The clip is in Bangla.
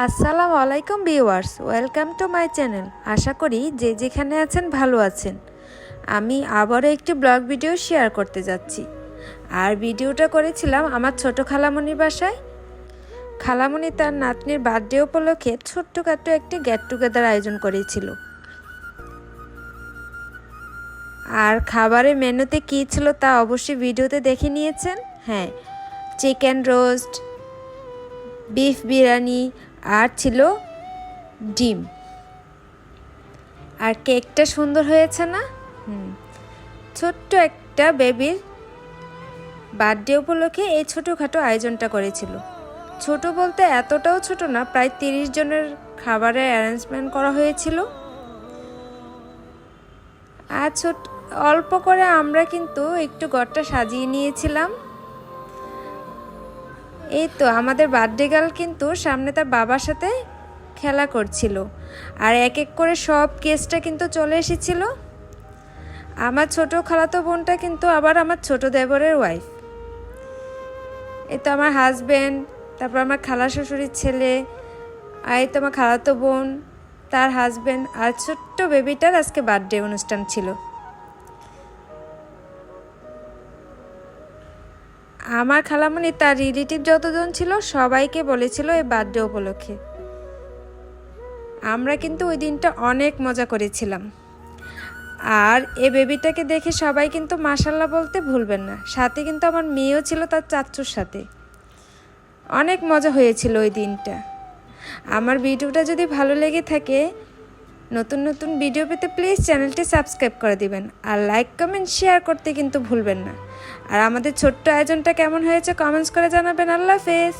আসসালামু আলাইকুম viewers, welcome to my channel. আশা করি যে যেখানে আছেন ভালো আছেন। আমি আবারও একটি ব্লগ ভিডিও শেয়ার করতে যাচ্ছি। আর ভিডিওটা করেছিলাম আমার ছোট খালামণির বাসায়। খালামণি তার নাতনির বার্থডে উপলক্ষে ছোট্টখাট্টো একটি গেট টুগেদার আয়োজন করেছিল। আর খাবারের মেনুতে কী ছিল তা অবশ্যই ভিডিওতে দেখে নিয়েছেন। হ্যাঁ, চিকেন রোস্ট, বিফ বিরিয়ানি আর ছিল ডিম। আর কেকটা সুন্দর হয়েছে না? ছোট্ট একটা বেবির বার্থডে উপলক্ষে এই ছোটোখাটো আয়োজনটা করেছিল। ছোট বলতে এতটাও ছোট না, প্রায় 30 জনের খাবারের অ্যারেঞ্জমেন্ট করা হয়েছিল। আর অল্প করে আমরা কিন্তু একটু ঘরটা সাজিয়ে নিয়েছিলাম। এই তো আমাদের বার্থডে গার্ল কিন্তু সামনে তার বাবার সাথে খেলা করছিল। আর এক এক করে সব গেস্টটা কিন্তু চলে এসেছিল। আমার ছোট খালাতো বোনটা কিন্তু আবার আমার ছোট দেবরের ওয়াইফ। এই তো আমার হাজব্যান্ড, তারপর আমার খালা শ্বশুরের ছেলে, আর এই তো আমার খালাতো বোন, তার হাজব্যান্ড আর ছোট্ট বেবিটার আজকে বার্থডে অনুষ্ঠান ছিল। আমার খালামণি তার রিলেটিভ যতজন ছিল সবাইকে বলেছিল এই বার্থডে উপলক্ষে। আমরা কিন্তু ওই দিনটা অনেক মজা করেছিলাম। আর এই বেবিটাকে দেখে সবাই কিন্তু মাশাল্লাহ বলতে ভুলবেন না। সাথে কিন্তু আমার মেয়েও ছিল তার চাচ্চুর সাথে। অনেক মজা হয়েছিল ওই দিনটা। আমার ভিডিওটা যদি ভালো লেগে থাকে, নতুন নতুন ভিডিও পেতে প্লিজ চ্যানেলটি সাবস্ক্রাইব করে দিবেন। আর লাইক কমেন্ট শেয়ার করতে কিন্তু ভুলবেন না। আর আমাদের ছোট্ট আয়োজনটা কেমন হয়েছে কমেন্টস করে জানাবেন। আল্লাহ হাফেজ।